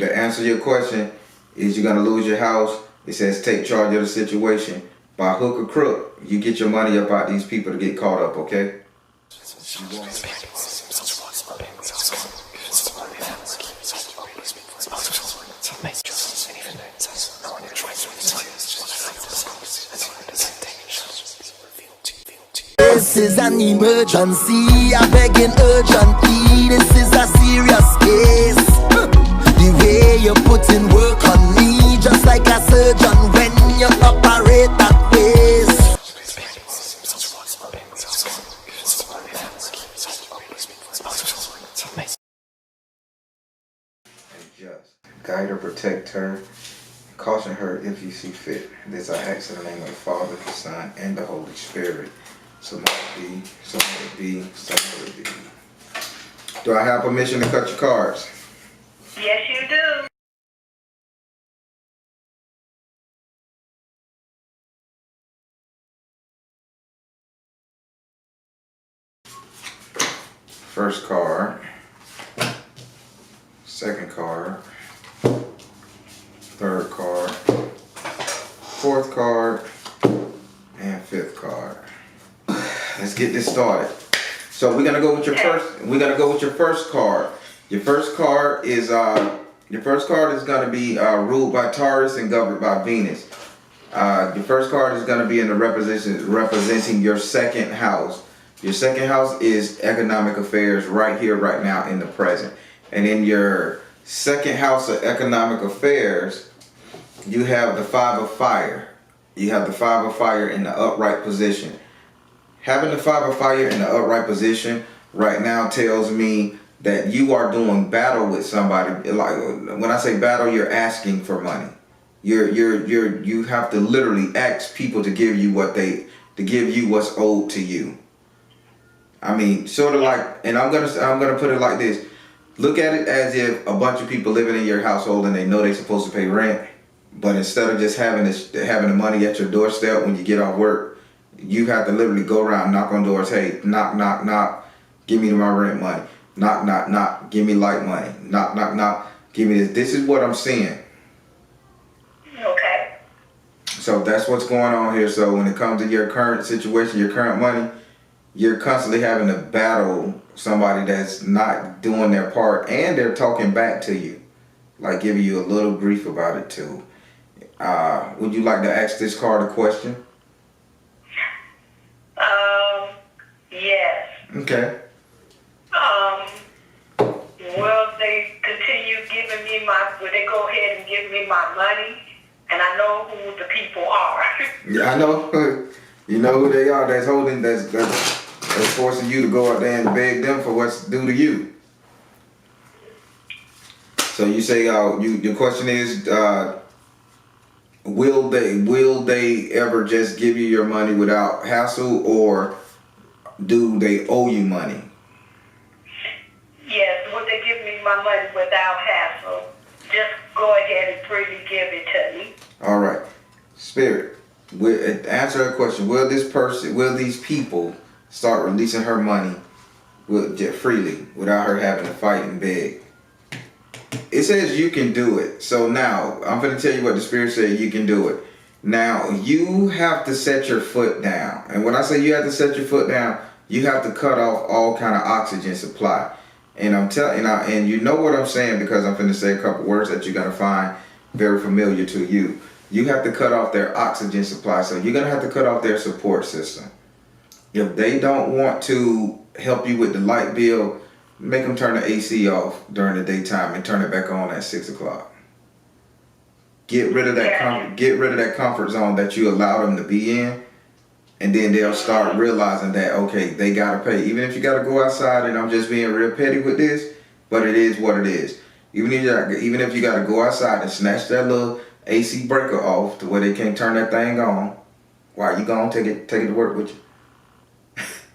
the answer to your question is you're gonna lose your house. It says take charge of the situation. By hook or crook, you get your money up out these people to get caught up, okay? This is an emergency, I'm begging urgently. This is a serious case. The way you put in work on me, just like a surgeon when you operate that ways. Just guide or protect her. Caution her if you see fit. This I ask in the name of the Father, the Son, and the Holy Spirit. So let it be, so let it be, so let it be. Do I have permission to cut your cards? Yes, you do. First card, second card, third card, fourth card, and fifth card. Let's get this started. So we're gonna go with your first. We're gonna go with your first card. Your first card is gonna be ruled by Taurus and governed by Venus. Your first card is gonna be in the representing your second house. Your second house is economic affairs right here, right now, in the present. And in your second house of economic affairs, you have the Five of Fire. You have the Five of Fire in the upright position. Having the Five of Fire in the upright position right now tells me that you are doing battle with somebody. Like when I say battle, you're asking for money. You have to literally ask people to give you what's owed to you. I mean, sort of like, and I'm gonna put it like this. Look at it as if a bunch of people living in your household and they know they're supposed to pay rent, but instead of just having the money at your doorstep when you get off work, you have to literally go around, knock on doors. Hey, knock, knock, knock. Give me my rent money. Knock, knock, knock. Give me light money. Knock, knock, knock. Give me this. This is what I'm seeing. Okay. So that's what's going on here. So when it comes to your current situation, your current money, you're constantly having to battle somebody that's not doing their part, and they're talking back to you, like giving you a little grief about it too. Would you like to ask this card a question? Yes. Okay. Will they continue giving me will they go ahead and give me my money? And I know who the people are. Yeah, I know. You know who they are. That's forcing you to go out there and beg them for what's due to you. So you say, your question is, will they ever just give you your money without hassle, or do they owe you money? Yes, will they give me my money without hassle? Just go ahead and freely give it to me. All right. Spirit, answer a question. Will these people start releasing her money freely without her having to fight and beg? It says you can do it. So now I'm going to tell you what the Spirit said. You can do it. Now you have to set your foot down. And when I say you have to set your foot down, you have to cut off all kind of oxygen supply. And I'm telling and you know what I'm saying, because I'm going to say a couple words that you're going to find very familiar to you. You have to cut off their oxygen supply. So you're going to have to cut off their support system. If they don't want to help you with the light bill, make them turn the AC off during the daytime and turn it back on at 6 o'clock. Get rid of that comfort zone that you allow them to be in, and then they'll start realizing that, okay, they gotta pay. Even if you gotta go outside, and I'm just being real petty with this, but it is what it is. Even if you gotta go outside and snatch that little AC breaker off to where they can't turn that thing on, while you gone, take it to work with you.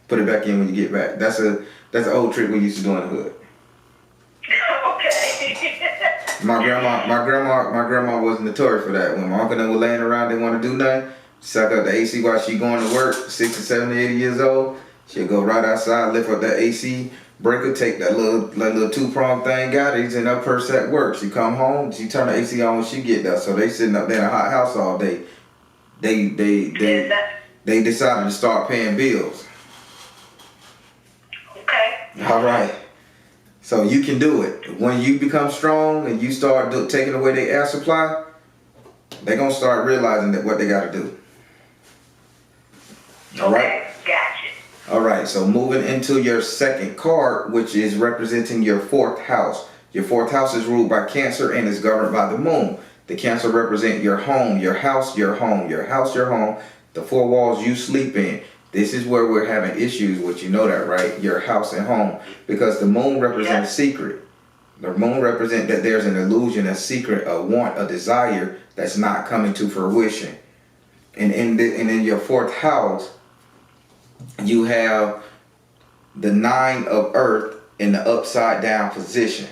Put it back in when you get back. That's an old trick we used to do in the hood. Okay. My grandma was notorious for that. When my uncle and them were laying around, they want to do nothing, suck up the AC while she going to work, 60, 70, 80 years old. She'll go right outside, lift up that AC, Breaker take that little 2-prong thing out. He's in her purse at work. She come home. She turn the AC on when she get there. So they sitting up there in a hot house all day. They decided to start paying bills. Okay. All right. So you can do it. When you become strong and you start taking away their air supply, they're gonna start realizing that what they got to do. All right. Gotcha. All right, so moving into your second card, which is representing your 4th house. Your 4th house is ruled by Cancer and is governed by the moon. The Cancer represent your home, your house, your home, your house, your home, the 4 walls you sleep in. This is where we're having issues with, you know that, right? Your house and home, because the moon represents secret. The moon represents that there's an illusion, a secret, a want, a desire that's not coming to fruition. And in your 4th house, you have the 9 of Earth in the upside down position.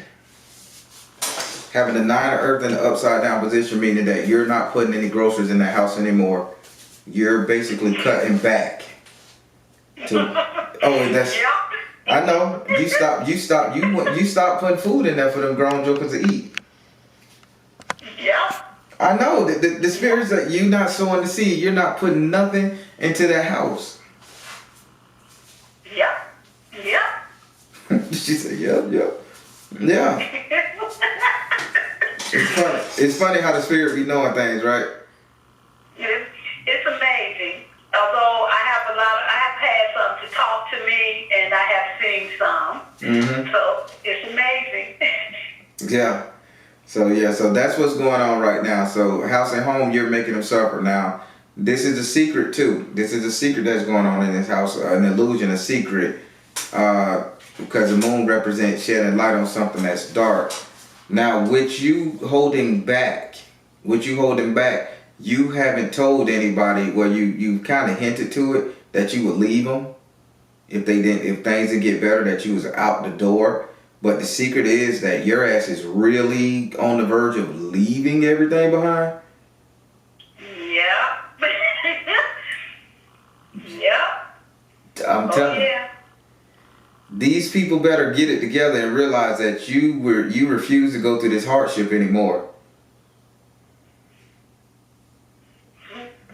Having the 9 of Earth in the upside down position, meaning that you're not putting any groceries in the house anymore. You're basically cutting back. I know. You stop putting food in there for them grown jokers to eat. Yeah. I know. The spirits that you not sowing the seed, you're not putting nothing into that house. She said, yeah. It's funny how the spirit be knowing things, right? It's amazing. Although I have had some to talk to me, and I have seen some. Mm-hmm. So it's amazing. Yeah. So that's what's going on right now. So house and home, you're making them suffer now. This is a secret too. This is a secret that's going on in this house, an illusion, a secret. Because the moon represents shedding light on something that's dark. Now, with you holding back, you haven't told anybody. Well, you kind of hinted to it that you would leave them if things didn't get better, that you was out the door. But the secret is that your ass is really on the verge of leaving everything behind. Yeah. Yeah. I'm telling you. These people better get it together and realize that you refuse to go through this hardship anymore.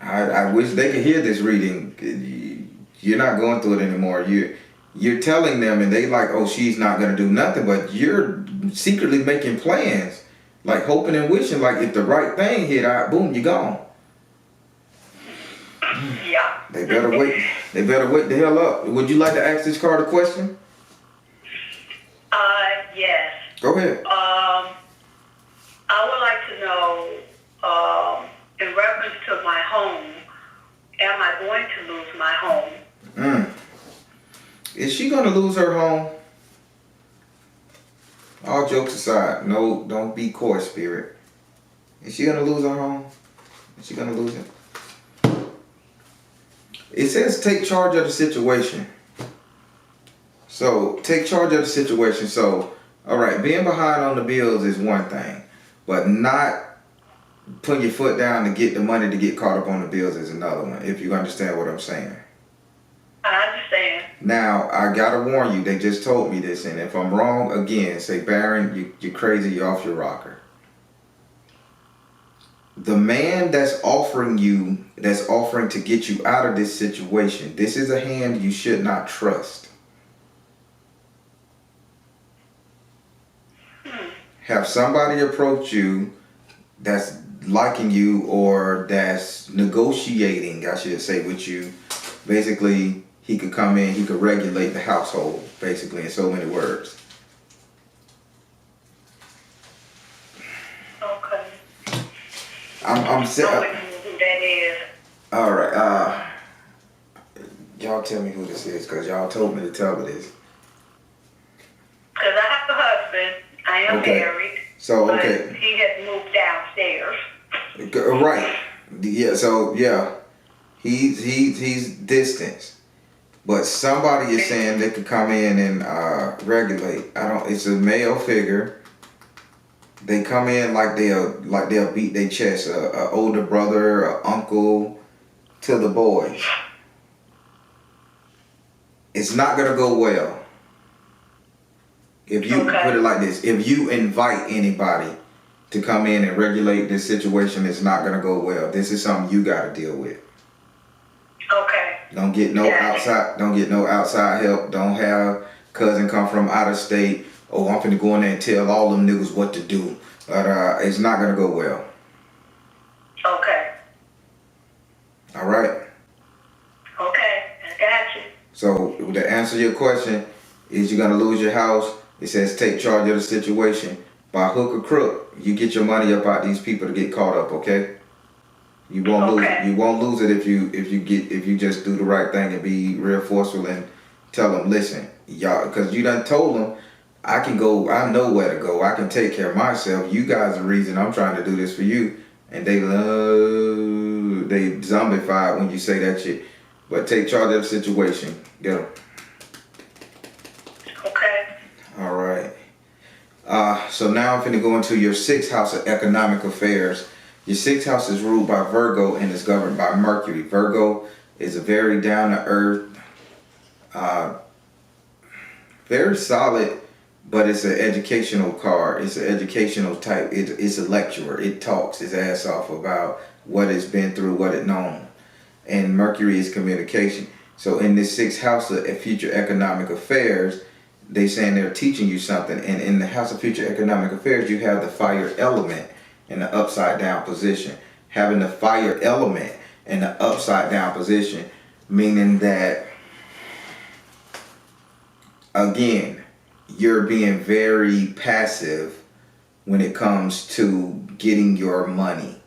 I wish they could hear this reading. You're not going through it anymore. You're telling them, and they like, oh, she's not gonna do nothing, but you're secretly making plans, like hoping and wishing, like if the right thing hit, boom, you're gone. Yeah. They better wait. They better wait the hell up. Would you like to ask this card a question? Yes. Go ahead. I would like to know, in reference to my home, am I going to lose my home? Is she gonna lose her home? All jokes aside, no, don't be coy, spirit. Is she gonna lose her home? Is she gonna lose it? It says take charge of the situation. So take charge of the situation. So, all right, being behind on the bills is one thing, but not putting your foot down to get the money to get caught up on the bills is another one, if you understand what I'm saying. I understand. Now, I gotta warn you, they just told me this, and if I'm wrong, again, say, Baron, you're crazy, you're off your rocker. The man that's offering to get you out of this situation, this is a hand you should not trust. Have somebody approach you that's liking you or that's negotiating, I should say, with you. Basically, he could come in, he could regulate the household, basically, in so many words. Okay. I'm who that is. All right. Y'all tell me who this is, because y'all told me to tell her this. Because I have a husband. I am married. So, but he has moved downstairs. Right. Yeah, so, yeah. He's distanced. But somebody is saying they could come in and regulate. It's a male figure. They come in like they'll beat their chest. A older brother, a uncle to the boys. It's not gonna go well. If you put it like this, if you invite anybody to come in and regulate this situation, it's not gonna go well. This is something you gotta deal with. Okay. Don't get no outside help. Don't have cousin come from out of state. Oh, I'm finna go in there and tell all them niggas what to do. But it's not gonna go well. Okay. All right. Okay, I got you. So to answer your question, is you're gonna lose your house? It says take charge of the situation. By hook or crook, you get your money up out these people to get caught up, okay? You won't lose it. You won't lose it if you just do the right thing and be real forceful and tell them, listen, y'all, because you done told them, I can go, I know where to go, I can take care of myself. You guys are the reason I'm trying to do this for you. And they zombified when you say that shit. But take charge of the situation. Get 'em. Okay. All right. So now I'm finna go into your 6th house of economic affairs. Your 6th house is ruled by Virgo and is governed by Mercury. Virgo is a very down-to-earth, very solid, but it's an educational card. It's an educational type. It's a lecturer. It talks its ass off about what it's been through, what it known. And Mercury is communication. So in this 6th house of future economic affairs, they saying they're teaching you something. And in the house of future economic affairs, you have the fire element in the upside down position. Having the fire element in the upside down position, meaning that, again, you're being very passive when it comes to getting your money.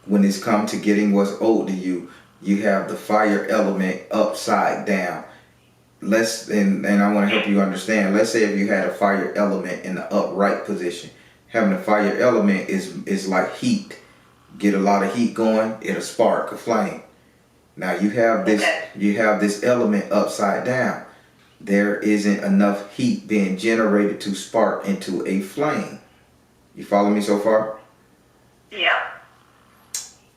When it's come to getting what's owed to you, you have the fire element upside down. And I want to help you understand. Let's say if you had a fire element in the upright position, having a fire element is like heat. Get a lot of heat going, it'll spark a flame. Now you have this element upside down. There isn't enough heat being generated to spark into a flame. You follow me so far? Yep.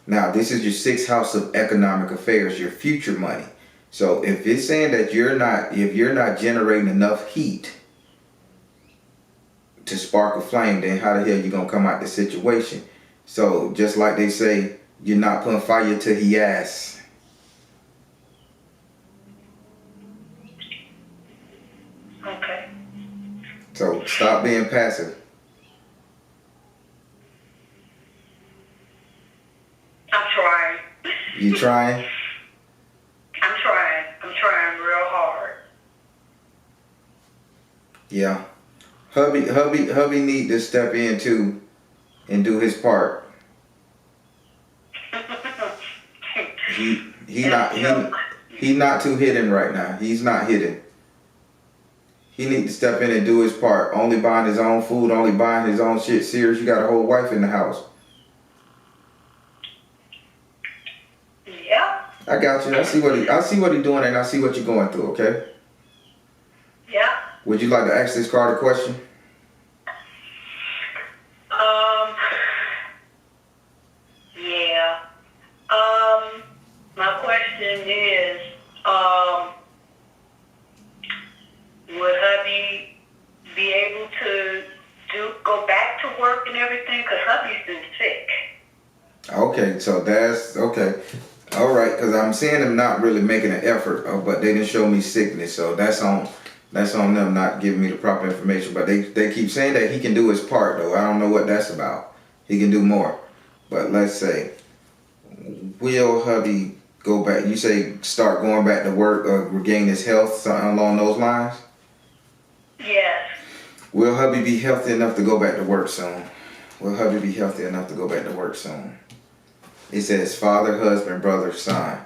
Now this is your 6th house of economic affairs, your future money. So if it's saying that if you're not generating enough heat to spark a flame, then how the hell you gonna come out the situation? So just like they say, you're not putting fire to the ass. Okay. So stop being passive. I'm trying. You trying? I'm trying. I'm trying real hard. Yeah. Hubby need to step in too and do his part. He not too hidden right now. He's not hidden. He need to step in and do his part. Only buying his own food, only buying his own shit. Serious, you got a whole wife in the house. Yeah. I got you. I see what he doing, and I see what you're going through. Okay. Yeah. Would you like to ask this card a question? Yeah. My question is, would hubby be able to go back to work and everything? Because hubby's been sick. Okay, so that's okay. All right, because I'm seeing them not really making an effort, but they didn't show me sickness, so that's on them not giving me the proper information. But they keep saying that he can do his part, though. I don't know what that's about. He can do more. But let's say, will hubby go back? You say start going back to work or regain his health, something along those lines? Yes. Will hubby be healthy enough to go back to work soon? Will hubby be healthy enough to go back to work soon? It says father, husband, brother, son.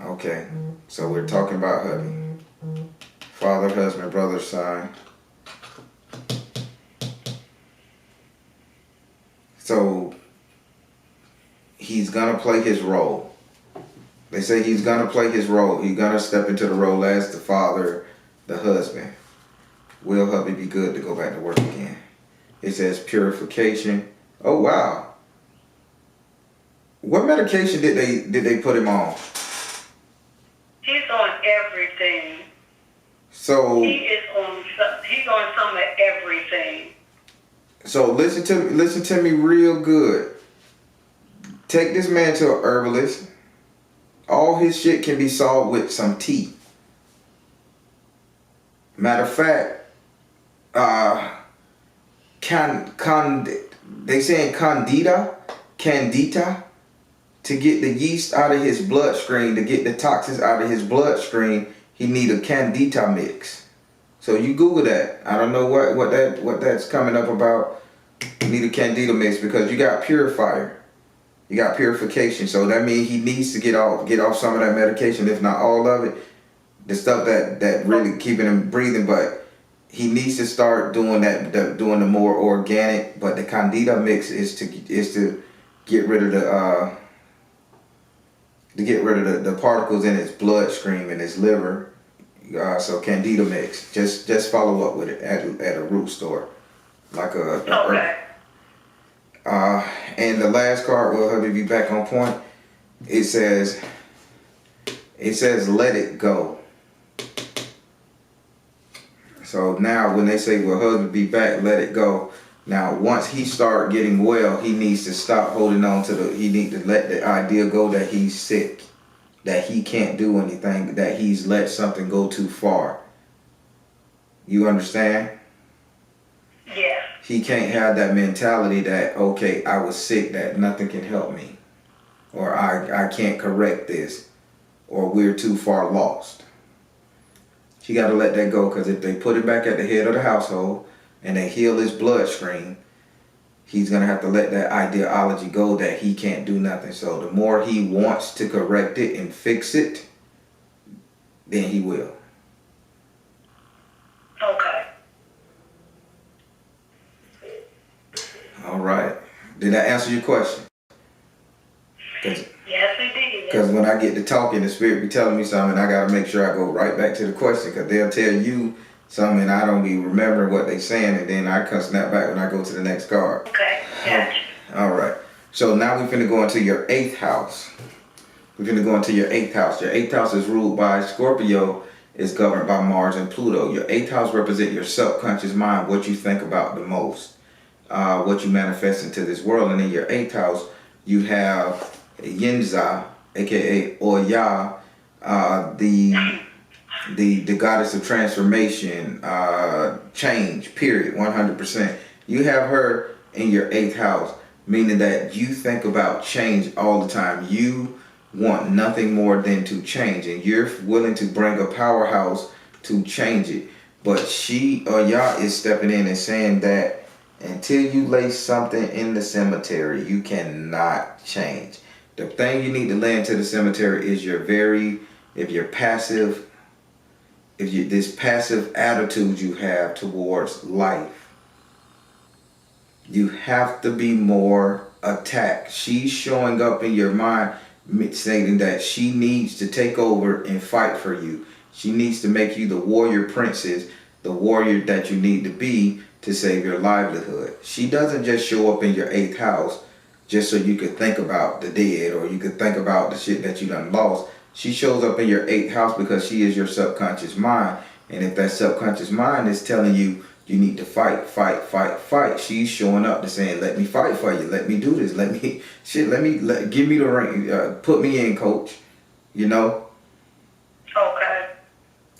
Okay, so we're talking about hubby. Father, husband, brother, son. So he's gonna play his role. They say he's gonna play his role. He's gonna step into the role as the father, the husband. Will hubby be good to go back to work again? It says purification. Oh wow. What medication did they put him on? He's on everything. So he's on some of everything. So listen to me real good. Take this man to a herbalist. All his shit can be solved with some tea. Matter of fact, they saying candida, to get the yeast out of his bloodstream, to get the toxins out of his bloodstream, he need a candida mix. So you Google that. I don't know what that's coming up about. You need a candida mix because you got purifier. You got purification. So that means he needs to get off some of that medication, if not all of it. The stuff that really keeping him breathing, but he needs to start doing doing the more organic. But the candida mix is to get rid of the particles in his bloodstream and his liver. So candida mix. Just follow up with it at a root store, like Okay. And the last card will help you be back on point. It says let it go. So now when they say, well, husband be back, let it go. Now once he start getting well, he needs to stop holding on to he need to let the idea go that he's sick, that he can't do anything, that he's let something go too far. You understand? Yes. He can't have that mentality that, okay, I was sick, that nothing can help me, or I can't correct this, or we're too far lost. He got to let that go, because if they put it back at the head of the household and they heal his bloodstream, he's going to have to let that ideology go that he can't do nothing. So the more he wants to correct it and fix it, then he will. Okay. All right. Did I answer your question? Yes, it did. Because when I get to talking, the spirit be telling me something, I got to make sure I go right back to the question, because they'll tell you something and I don't be remembering what they saying, and then I can snap back when I go to the next card. Okay, gotcha. All right. So now we're finna go into your 8th house. We're finna go into your 8th house. Your 8th house is ruled by Scorpio. It's governed by Mars and Pluto. Your 8th house represents your subconscious mind, what you think about the most, what you manifest into this world. And in your 8th house, you have Yinza, aka Oya, the goddess of transformation, change, period, 100%. You have her in your 8th house, meaning that you think about change all the time. You want nothing more than to change, and you're willing to bring a powerhouse to change it. But she, Oya, is stepping in and saying that until you lay something in the cemetery, you cannot change. The thing you need to lay into the cemetery is this passive attitude you have towards life. You have to be more attacked. She's showing up in your mind, stating that she needs to take over and fight for you. She needs to make you the warrior princess, the warrior that you need to be to save your livelihood. She doesn't just show up in your 8th house just so you could think about the dead, or you could think about the shit that you done lost. She shows up in your 8th house because she is your subconscious mind. And if that subconscious mind is telling you you need to fight, she's showing up to saying, let me fight for you. Let me do this. Give me the ring. Put me in, coach. You know? Okay.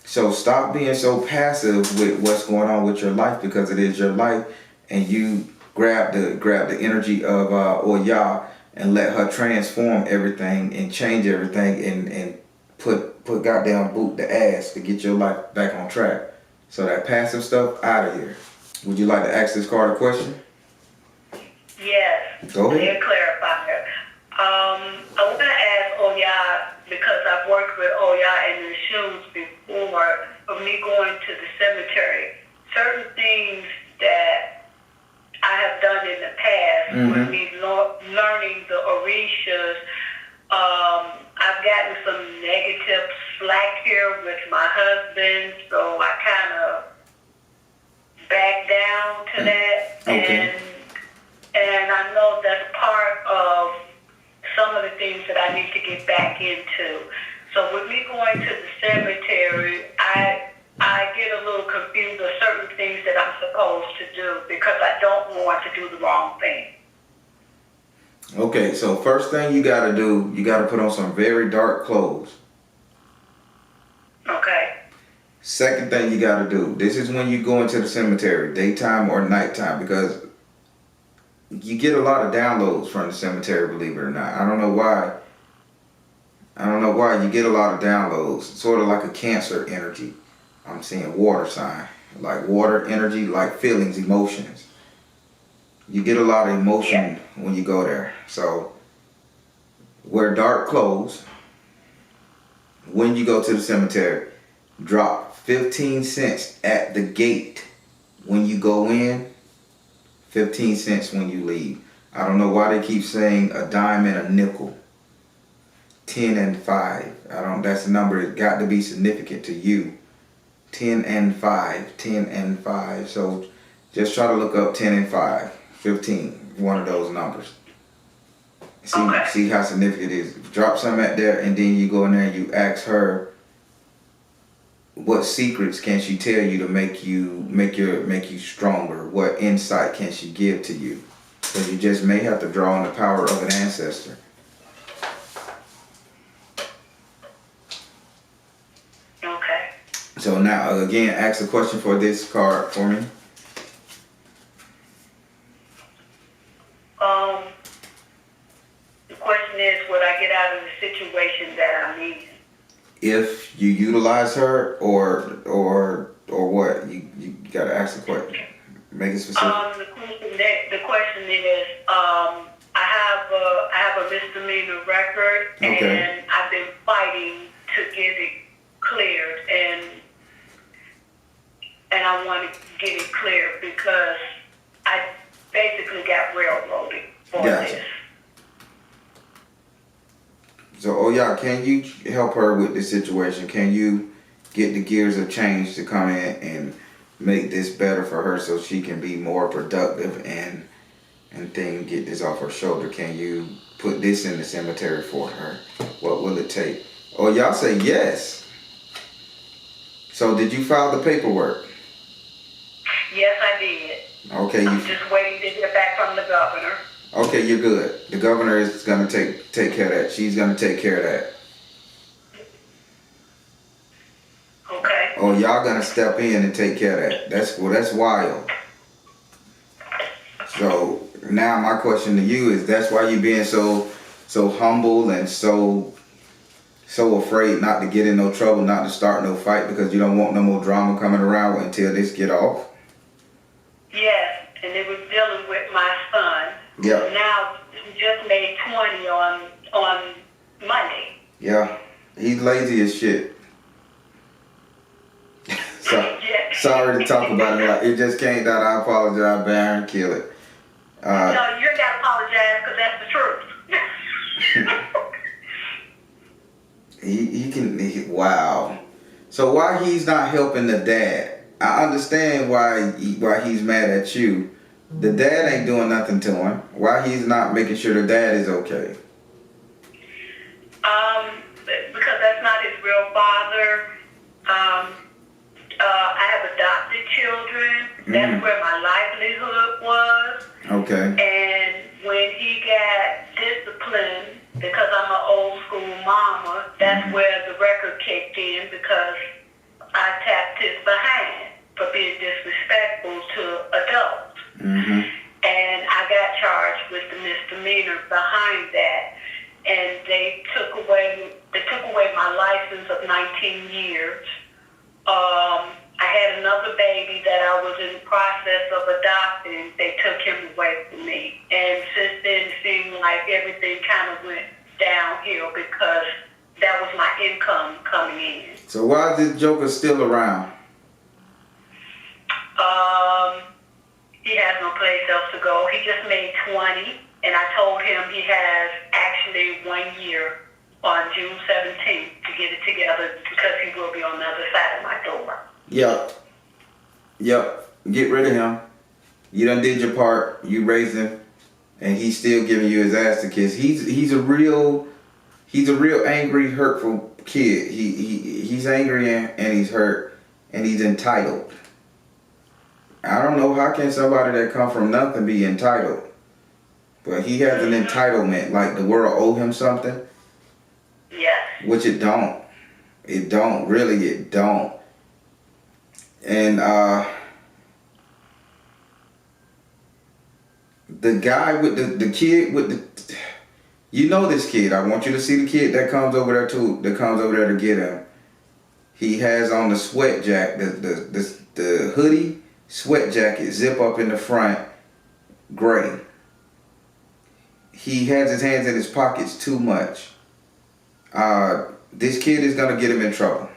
So stop being so passive with what's going on with your life, because it is your life, and you grab the energy of Oya and let her transform everything and change everything and put goddamn boot the ass to get your life back on track. So that passive stuff, out of here. Would you like to ask this card a question? Yes. Go ahead. Clear clarifier. I want to ask Oya, because I've worked with Oya in the shoes before, of me going to the cemetery. Certain things that I have done in the past, with me learning the Orishas, I've gotten some negative slack here with my husband, so I kind of backed down to that. Okay. And I know that's part of some of the things that I need to get back into. So with me going to the cemetery, I I get a little confused of certain things that I'm supposed to do because I don't want to do the wrong thing. Okay, so first thing you gotta do, you gotta put on some very dark clothes. Okay. Second thing you gotta do, this is when you go into the cemetery, daytime or nighttime, because you get a lot of downloads from the cemetery, believe it or not. I don't know why. You get a lot of downloads, sort of like a Cancer energy. I'm seeing water sign, like water energy, like feelings, emotions. You get a lot of emotion when you go there. So wear dark clothes. When you go to the cemetery, drop 15 cents at the gate when you go in, 15 cents when you leave. I don't know why they keep saying a dime and a nickel. 10 and 5. That's the number. It's got to be significant to you. 10 and 5. 10 and 5. So just try to look up 10 and 5. 15. One of those numbers. See how significant it is. Drop some at there, and then you go in there and you ask her what secrets can she tell you to make you stronger. What insight can she give to you? Because you just may have to draw on the power of an ancestor. Okay. So now again, ask a question for this card for me. The question is, would I get out of the situation that I'm in? If you utilize her or what? You gotta ask the question. Make it specific. The question is, I have a misdemeanor record, and I've been fighting to get it cleared, and I want to get it cleared because I basically got railroaded for this. So, can you help her with this situation? Can you get the gears of change to come in and make this better for her so she can be more productive and get this off her shoulder? Can you put this in the cemetery for her? What will it take? Oh, y'all say yes. So did you file the paperwork? Yes, I did. Okay. I'm just waiting to hear back from the governor. Okay, you're good. The governor is gonna take care of that. She's gonna take care of that. Okay. Oh, y'all gonna step in and take care of that. That's wild. So now my question to you is, that's why you being so humble and so afraid not to get in no trouble, not to start no fight, because you don't want no more drama coming around until this get off? Yes, and it was dealing with my son. Yeah. Now he just made 20 on Monday. Yeah. He's lazy as shit. Sorry to talk about it. Like, it just came out. I apologize, Baron. Kill it. No, you gotta apologize because that's the truth. Wow. So why he's not helping the dad? I understand why he's mad at you. The dad ain't doing nothing to him. Why he's not making sure the dad is okay? Because that's not his real father. I have adopted children. That's where my livelihood was. Okay. And when he got disciplined, because I'm an old school mama, that's where the record kicked in, because I tapped his behind for being disrespectful to adults. And I got charged with the misdemeanor behind that. And they took away my license of 19 years. I had another baby that I was in the process of adopting. They took him away from me. And since then, it seemed like everything kind of went downhill because that was my income coming in. So why is this joker still around? He has no place else to go. He just made 20, and I told him he has actually 1 year on June 17th to get it together, because he will be on the other side of my door. Yep. Get rid of him. You done did your part. You raised him, and he's still giving you his ass to kiss. He's a real angry, hurtful kid. He's angry and he's hurt, and he's entitled. I don't know how can somebody that come from nothing be entitled, but he has an entitlement, like the world owe him something. Yes. Which it don't. It don't. Really, it don't. And the guy with the kid with the, you know this kid. I want you to see the kid that comes over there to get him. He has on the sweat jacket, the hoodie, sweat jacket, zip up in the front, gray. He has his hands in his pockets too much. This kid is gonna get him in trouble.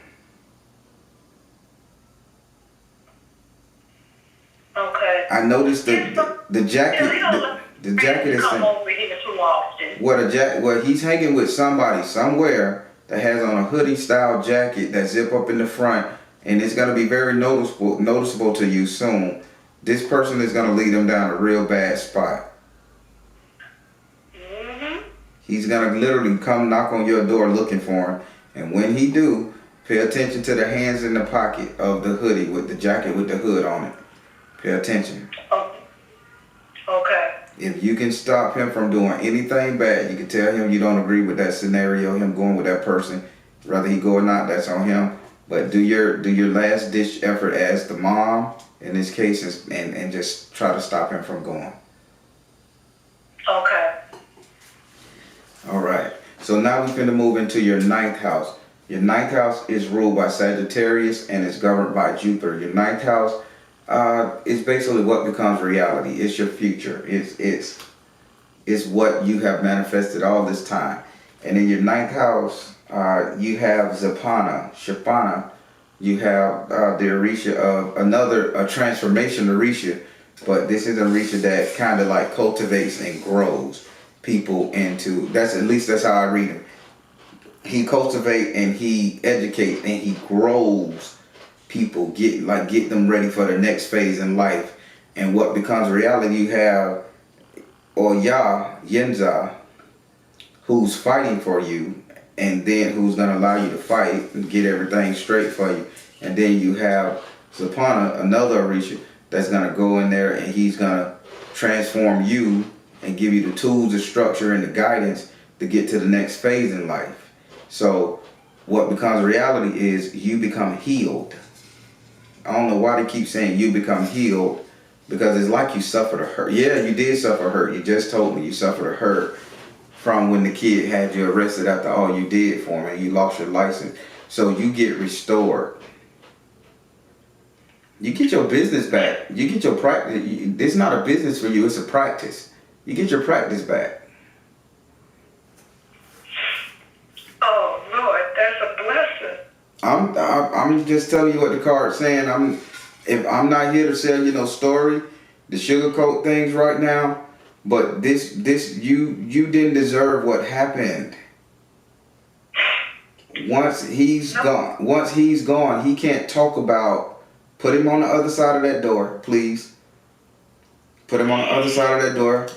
Okay. I noticed the jacket. The jacket is come over here too often. Well, he's hanging with somebody somewhere that has on a hoodie style jacket that zip up in the front, and it's gonna be very noticeable to you soon. This person is gonna lead him down a real bad spot. He's gonna literally come knock on your door looking for him, and when he do, pay attention to the hands in the pocket of the hoodie with the jacket with the hood on it. Pay attention. Okay. If you can stop him from doing anything bad, you can tell him you don't agree with that scenario, him going with that person. Whether he go or not, that's on him. But do your last ditch effort as the mom in this case, and just try to stop him from going. Okay. All right. So now we're going to move into your 9th house. Your 9th house is ruled by Sagittarius and is governed by Jupiter. Your 9th house is basically what becomes reality. It's your future. It's what you have manifested all this time. And in your 9th house, you have Shapana. You have the Orisha of a transformation Orisha, but this is an Orisha that kind of like cultivates and grows people into, at least that's how I read him. He cultivates and he educates and he grows people, get them ready for the next phase in life. And what becomes reality, you have Oya Yenza, who's fighting for you, and then who's gonna allow you to fight and get everything straight for you. And then you have Zapana, another Orisha, that's gonna go in there and he's gonna transform you and give you the tools, the structure, and the guidance to get to the next phase in life. So what becomes reality is you become healed. I don't know why they keep saying you become healed, because it's like you suffered a hurt. Yeah, you did suffer a hurt. You just told me you suffered a hurt from when the kid had you arrested after all you did for him and you lost your license. So you get restored. You get your business back. You get your practice. It's not a business for you, it's a practice. You get your practice back. Oh Lord, that's a blessing. I'm just telling you what the card's saying. I'm not here to sell you no story, to sugarcoat things right now, but this you didn't deserve what happened. Once he's gone, he can't talk about. Put him on the other side of that door, please. Put him on the other side of that door.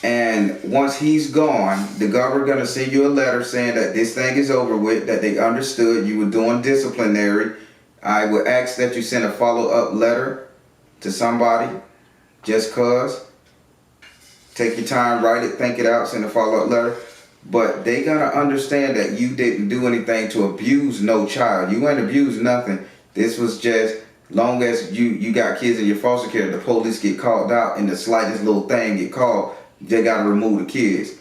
And once he's gone, the governor gonna send you a letter saying that this thing is over with, that they understood you were doing disciplinary. I would ask that you send a follow-up letter to somebody, just cause. Take your time, write it, think it out, send a follow-up letter. But they gotta understand that you didn't do anything to abuse no child. You ain't abused nothing. This was just, long as you got kids in your foster care, the police get called out and the slightest little thing get called, they gotta remove the kids.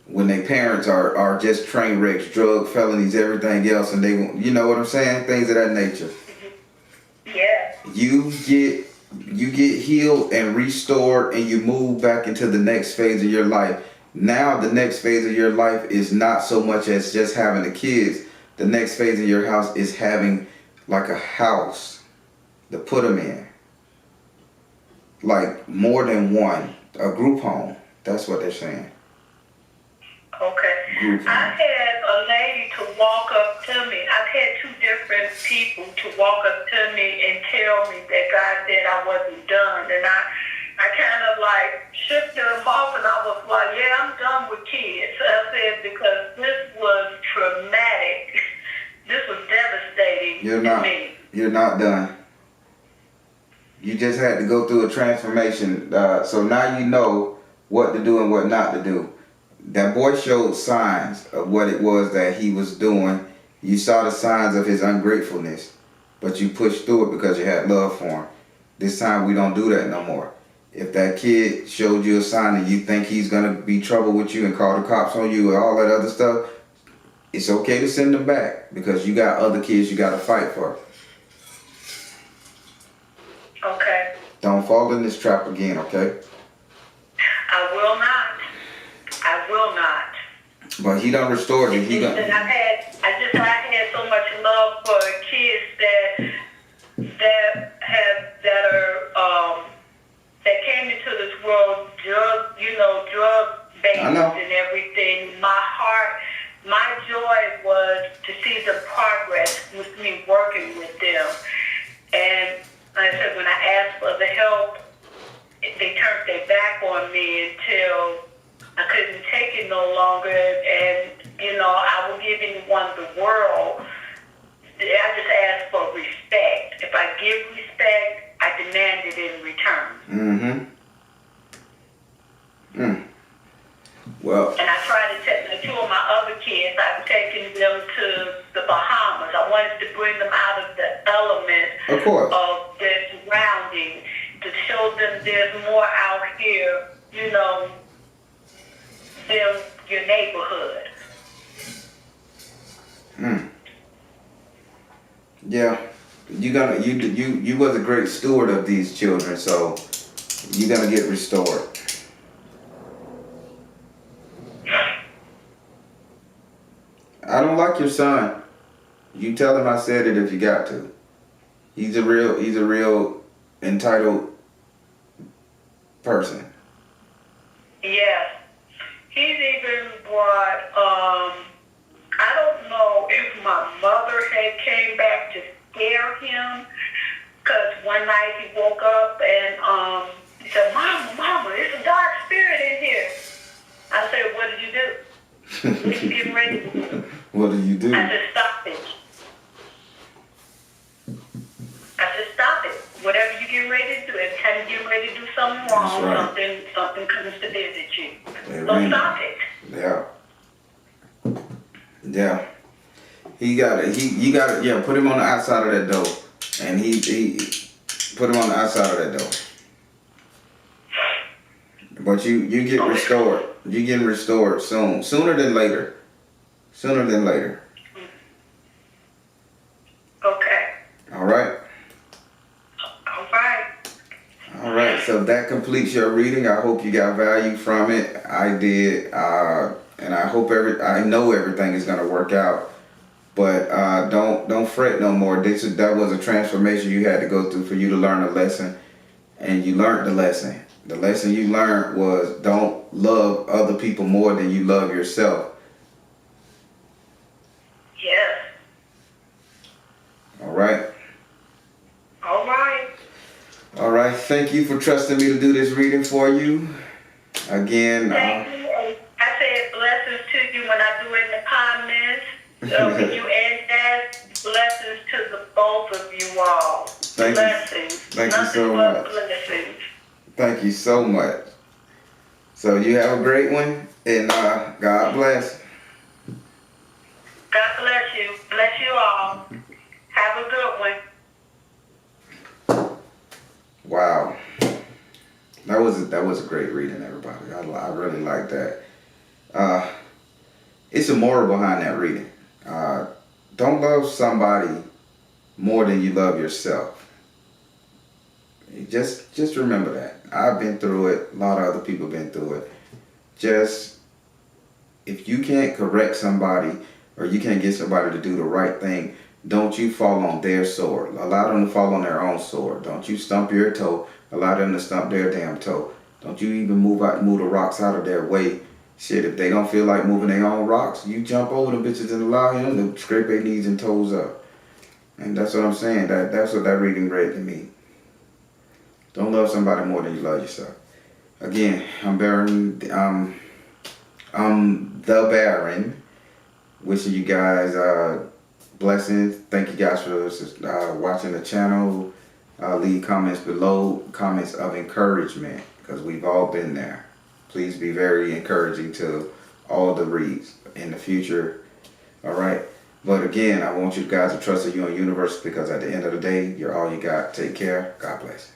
When their parents are just train wrecks, drug felonies, everything else, and they, you know what I'm saying? Things of that nature. Yeah. You get healed and restored, and you move back into the next phase of your life. Now the next phase of your life is not so much as just having the kids. The next phase of your house is having like a house to put them in. Like more than one, a group home. That's what they're saying. Okay. Group I home. had a lady to walk up to me. I've had two different people to walk up to me and tell me that God said I wasn't done. And I kind of like shifted them off, and I was like, yeah, I'm done with kids. I said, because this was traumatic. This was devastating to me. You're not done. You just had to go through a transformation. So now you know what to do and what not to do. That boy showed signs of what it was that he was doing. You saw the signs of his ungratefulness, but you pushed through it because you had love for him. This time we don't do that no more. If that kid showed you a sign and you think he's gonna be trouble with you and call the cops on you and all that other stuff, it's okay to send them back because you got other kids you gotta fight for. Okay. Don't fall in this trap again, okay? I will not. I will not. But he done restored you. He done. I had so much love for kids that came into this world drug based and everything. My joy was to see the progress with me working with them. And like I said, when I asked for the help, they turned their back on me until I couldn't take it no longer. And, I will give anyone the world. I just ask for respect. If I give respect, I demand it in return. Well. And I tried to take two of my other kids. I've taken them to the Bahamas. I wanted to bring them out of the element of their surrounding, to show them there's more out here, than your neighborhood. Yeah, you was a great steward of these children, so you're gonna get restored. I don't like your son. You tell him I said it if you got to. He's a real entitled person. Yes. He's even brought, I don't know if my mother had came back to scare him, because one night he woke up and he said, Mama, it's a dark spirit in here. I said, what did you do? What are you getting ready to do? What did you do? I said, stop it. Whatever you're getting ready to do, every time you're getting ready to do something wrong, something comes to visit you. So stop it. Yeah. You got it. Put him on the outside of that door. And he put him on the outside of that door. But you get restored. You're getting restored soon. Sooner than later. Okay. All right. All right, so that completes your reading. I hope you got value from it. I did, and I hope I know everything is gonna work out. But don't fret no more. That was a transformation you had to go through for you to learn a lesson, and you learned the lesson. The lesson you learned was don't love other people more than you love yourself. Yes. All right. All right. Thank you for trusting me to do this reading for you. Again. Thank you. I said blessings to you when I do in the comments. When you end that, blessings to the both of you all. Blessings. Thank you so much. Blessings. Thank you so much. So you have a great one, and God bless. God bless you. Bless you all. Have a good one. Wow, that was a great reading, everybody. I really like that. It's a moral behind that reading. Don't love somebody more than you love yourself. Just remember that. I've been through it. A lot of other people been through it. Just if you can't correct somebody or you can't get somebody to do the right thing, don't you fall on their sword. Allow them to fall on their own sword. Don't you stump your toe. Allow them to stump their damn toe. Don't you even move the rocks out of their way. Shit, if they don't feel like moving their own rocks, you jump over them bitches and allow him to scrape their knees and toes up. And that's what I'm saying. That's what that reading read to me. Don't love somebody more than you love yourself. Again, I'm the Baron. Wishing you guys Blessings. Thank you guys for watching the channel. Leave comments below, comments of encouragement, because we've all been there. Please be very encouraging to all the reads in the future. All right. But again, I want you guys to trust in your universe, because at the end of the day, you're all you got. Take care. God bless.